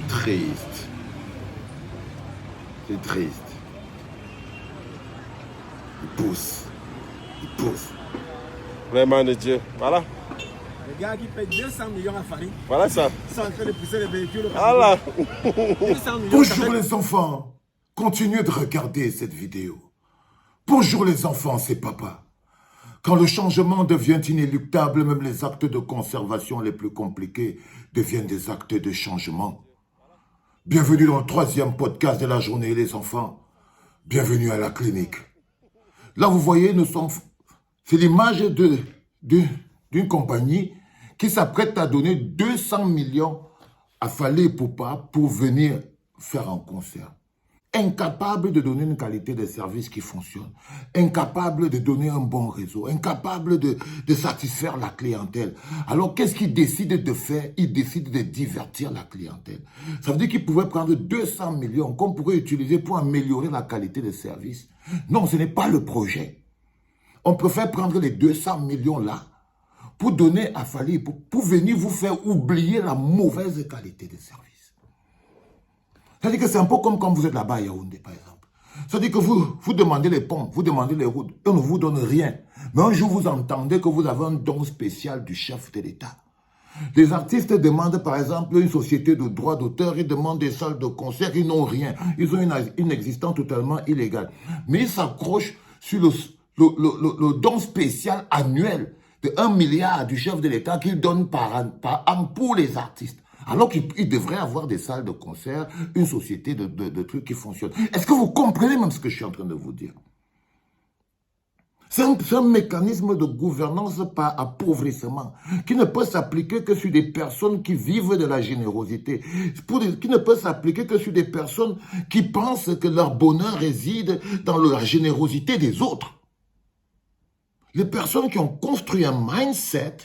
Triste. C'est triste. Il pousse. Il pousse. Vraiment de Dieu. Voilà. Les gars qui payent 200 millions à Fari. Voilà ça. Sont en train de pousser les véhicules. Voilà. 200 millions. Bonjour les enfants. Continuez de regarder cette vidéo. Bonjour les enfants, c'est papa. Quand le changement devient inéluctable, même les actes de conservation les plus compliqués deviennent des actes de changement. Bienvenue dans le 3e podcast de la journée, les enfants. Bienvenue à la clinique. Là, vous voyez, c'est l'image d'une compagnie qui s'apprête à donner 200 millions à Fally Ipupa pour venir faire un concert. Incapable de donner une qualité de service qui fonctionne, incapable de donner un bon réseau, incapable de satisfaire la clientèle. Alors, qu'est-ce qu'il décide de faire? Il décide de divertir la clientèle. Ça veut dire qu'il pouvait prendre 200 millions qu'on pourrait utiliser pour améliorer la qualité de service. Non, ce n'est pas le projet. On préfère prendre les 200 millions là pour donner à Fally, pour venir vous faire oublier la mauvaise qualité de service. C'est-à-dire que c'est un peu comme quand vous êtes là-bas à Yaoundé, par exemple. C'est-à-dire que vous demandez les ponts, vous demandez les routes, et on ne vous donne rien. Mais un jour, vous entendez que vous avez un don spécial du chef de l'État. Les artistes demandent, par exemple, une société de droits d'auteur, ils demandent des salles de concert, ils n'ont rien. Ils ont une existence totalement illégale. Mais ils s'accrochent sur le don spécial annuel de 1 milliard du chef de l'État qu'il donne par an pour les artistes. Alors qu'il devrait avoir des salles de concert, une société de trucs qui fonctionnent. Est-ce que vous comprenez même ce que je suis en train de vous dire? C'est un mécanisme de gouvernance par appauvrissement qui ne peut s'appliquer que sur des personnes qui vivent de la générosité, qui ne peut s'appliquer que sur des personnes qui pensent que leur bonheur réside dans la générosité des autres. Les personnes qui ont construit un mindset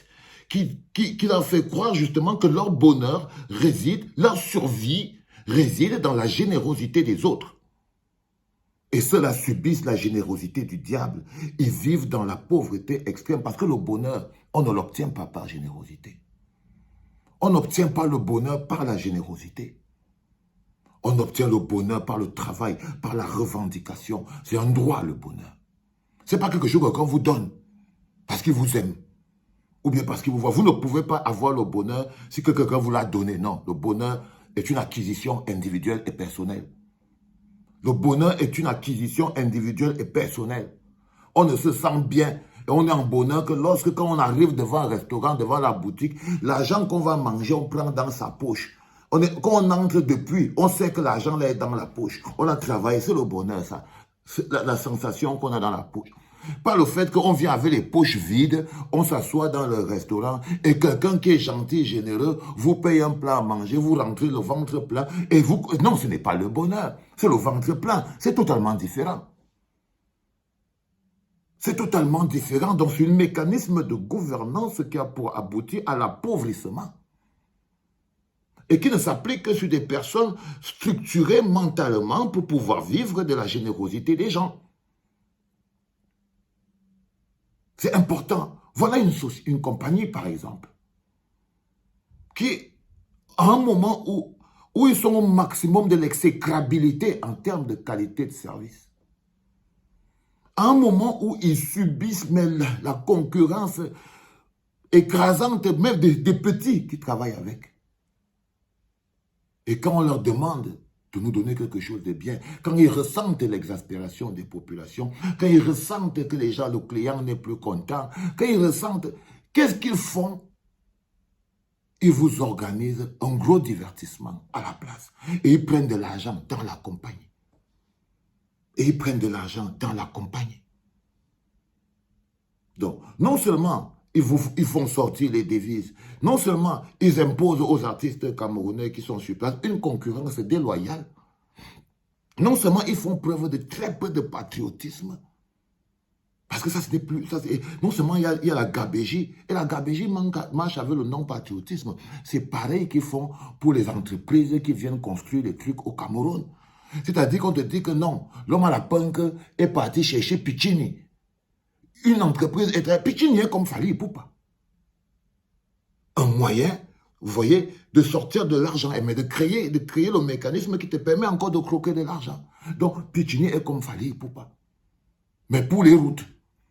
qui leur fait croire justement que leur bonheur réside, leur survie réside dans la générosité des autres. Et ceux-là subissent la générosité du diable. Ils vivent dans la pauvreté extrême parce que le bonheur, on ne l'obtient pas par générosité. On n'obtient pas le bonheur par la générosité. On obtient le bonheur par le travail, par la revendication. C'est un droit, le bonheur. Ce n'est pas quelque chose qu'on vous donne parce qu'il vous aime. Ou bien parce qu'il vous voit. Vous ne pouvez pas avoir le bonheur si quelqu'un vous l'a donné. Non, le bonheur est une acquisition individuelle et personnelle. Le bonheur est une acquisition individuelle et personnelle. On ne se sent bien et on est en bonheur que quand on arrive devant un restaurant, devant la boutique, l'argent qu'on va manger, on prend dans sa poche. Quand on entre depuis, on sait que l'argent là est dans la poche. On a travaillé, c'est le bonheur ça. C'est la sensation qu'on a dans la poche. Pas le fait qu'on vient avec les poches vides, on s'assoit dans le restaurant et quelqu'un qui est gentil, généreux, vous paye un plat à manger, vous rentrez le ventre plein et vous... Non, ce n'est pas le bonheur, c'est le ventre plein. C'est totalement différent. C'est totalement différent. Donc, c'est un mécanisme de gouvernance qui a pour aboutir à l'appauvrissement. Et qui ne s'applique que sur des personnes structurées mentalement pour pouvoir vivre de la générosité des gens. C'est important. Voilà une compagnie, par exemple, qui, à un moment où ils sont au maximum de l'exécrabilité en termes de qualité de service, à un moment où ils subissent même la concurrence écrasante, même des petits qui travaillent avec. Et quand on leur demande de nous donner quelque chose de bien, quand ils ressentent l'exaspération des populations, quand ils ressentent que les gens, le client n'est plus content, quand ils ressentent, qu'est-ce qu'ils font? Ils vous organisent un gros divertissement à la place. Et ils prennent de l'argent dans la compagnie. Et ils prennent de l'argent dans la compagnie. Donc, non seulement ils font sortir les devises. Non seulement ils imposent aux artistes camerounais qui sont sur place une concurrence déloyale. Non seulement ils font preuve de très peu de patriotisme. Parce que ça, ce n'est plus... non seulement il y a la gabégie. Et la gabégie marche avec le non-patriotisme. C'est pareil qu'ils font pour les entreprises qui viennent construire des trucs au Cameroun. C'est-à-dire qu'on te dit que non, l'homme à la punk est parti chercher Piccini. Une entreprise est très Piccini est comme Fally Ipupa. Un moyen vous voyez, de sortir de l'argent, mais de créer le mécanisme qui te permet encore de croquer de l'argent. Donc, Pichini est comme Fally Ipupa. Mais pour les routes,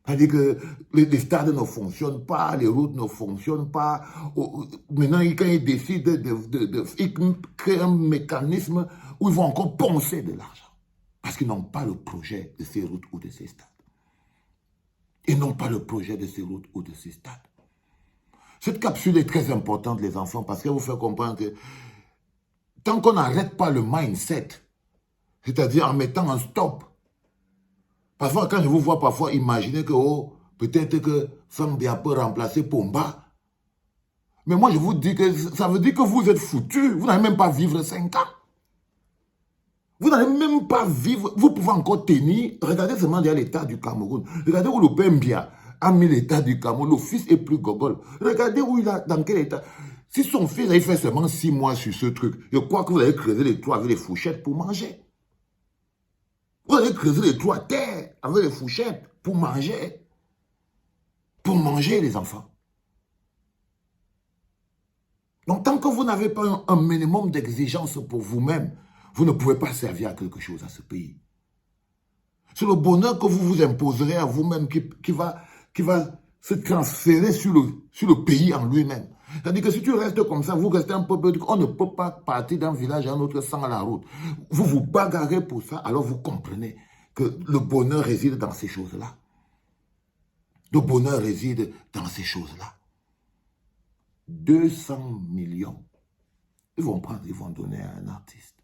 c'est-à-dire que les stades ne fonctionnent pas, les routes ne fonctionnent pas. Maintenant, quand ils décident ils créent un mécanisme où ils vont encore poncer de l'argent. Parce qu'ils n'ont pas le projet de ces routes ou de ces stades. Ils n'ont pas le projet de ces routes ou de ces stades. Cette capsule est très importante, les enfants, parce qu'elle vous fait comprendre que tant qu'on n'arrête pas le mindset, c'est-à-dire en mettant un stop, parfois, quand je vous vois parfois imaginer que peut-être que Sambia peut remplacer Pomba, mais moi je vous dis que ça veut dire que vous êtes foutus, vous n'allez même pas vivre 5 ans. Vous n'allez même pas vivre, vous pouvez encore tenir. Regardez seulement l'état du Cameroun. Regardez où le Pembia a mis l'état du Cameroun. Le fils est plus gogol. Regardez où il a, dans quel état. Si son fils a fait seulement 6 mois sur ce truc, je crois que vous allez creuser les trous avec les fourchettes pour manger. Vous allez creuser les trous à terre avec les fourchettes pour manger. Pour manger, les enfants. Donc, tant que vous n'avez pas un minimum d'exigence pour vous-même, vous ne pouvez pas servir à quelque chose à ce pays. C'est le bonheur que vous vous imposerez à vous-même qui va se transférer sur le pays en lui-même. C'est-à-dire que si tu restes comme ça, vous restez un peu... On ne peut pas partir d'un village à un autre sans la route. Vous vous bagarrez pour ça, alors vous comprenez que le bonheur réside dans ces choses-là. Le bonheur réside dans ces choses-là. 200 millions. Ils vont prendre, ils vont donner à un artiste.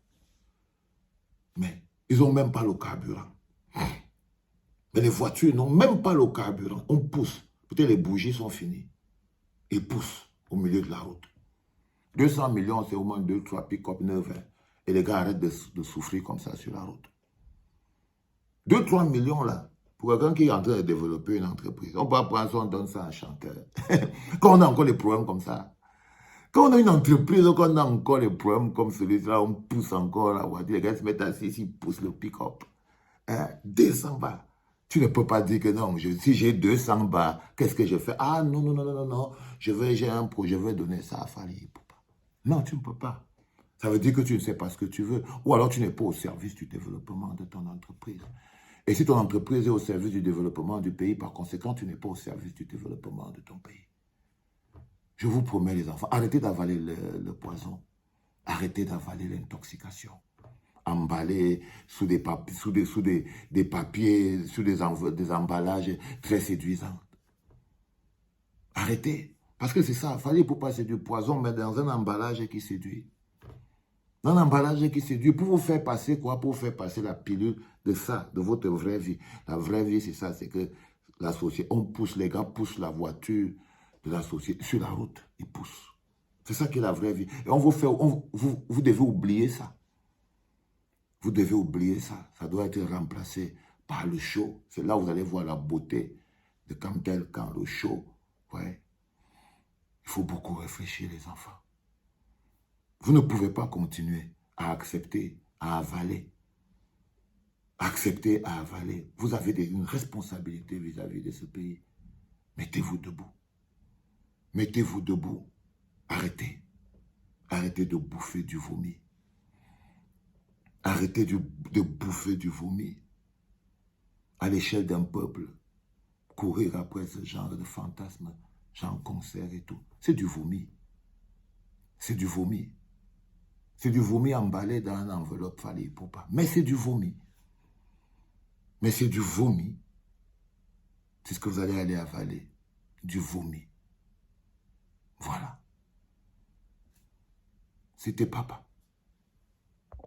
Mais ils n'ont même pas le carburant. Mais les voitures n'ont même pas le carburant. On pousse. Peut-être les bougies sont finies. Ils poussent au milieu de la route. 200 millions, c'est au moins 2-3 pick-up neufs. Et les gars arrêtent de souffrir comme ça sur la route. 2-3 millions là, pour quelqu'un qui est en train de développer une entreprise. On peut prendre ça, on donne ça à un chanteur. Quand on a encore des problèmes comme ça. Quand on a une entreprise, quand on a encore des problèmes comme celui-là, on pousse encore la voiture. Les gars se mettent assis, ils poussent le pick-up. 200 bars. Tu ne peux pas dire que non, si j'ai 200 bars, qu'est-ce que je fais? Ah non, non, non, non, non, non. J'ai un projet, je vais donner ça à Fally Ipupa. Non, tu ne peux pas. Ça veut dire que tu ne sais pas ce que tu veux. Ou alors tu n'es pas au service du développement de ton entreprise. Et si ton entreprise est au service du développement du pays, par conséquent, tu n'es pas au service du développement de ton pays. Je vous promets, les enfants, arrêtez d'avaler le poison. Arrêtez d'avaler l'intoxication. Emballé sous des papiers, sous des emballages très séduisants. Arrêtez. Parce que c'est ça. Fally Ipupa, c'est du poison, mais dans un emballage qui séduit. Dans un emballage qui séduit. Pour vous faire passer quoi? Pour vous faire passer la pilule de ça, de votre vraie vie. La vraie vie, c'est ça. C'est que la société, on pousse, les gars poussent la voiture de la société sur la route. Ils poussent. C'est ça qui est la vraie vie. Et on vous fait, vous devez oublier ça. Vous devez oublier ça. Ça doit être remplacé par le show. C'est là où vous allez voir la beauté de Camtel quand le show. Ouais. Il faut beaucoup réfléchir, les enfants. Vous ne pouvez pas continuer à accepter, à avaler. Accepter, à avaler. Vous avez une responsabilité vis-à-vis de ce pays. Mettez-vous debout. Mettez-vous debout. Arrêtez. Arrêtez de bouffer du vomi. Arrêtez de bouffer du vomi. À l'échelle d'un peuple, courir après ce genre de fantasmes, genre concert et tout, c'est du vomi. C'est du vomi. C'est du vomi emballé dans une enveloppe Fally Ipupa. Mais c'est du vomi. Mais c'est du vomi. C'est ce que vous allez aller avaler. Du vomi. Voilà. C'était papa.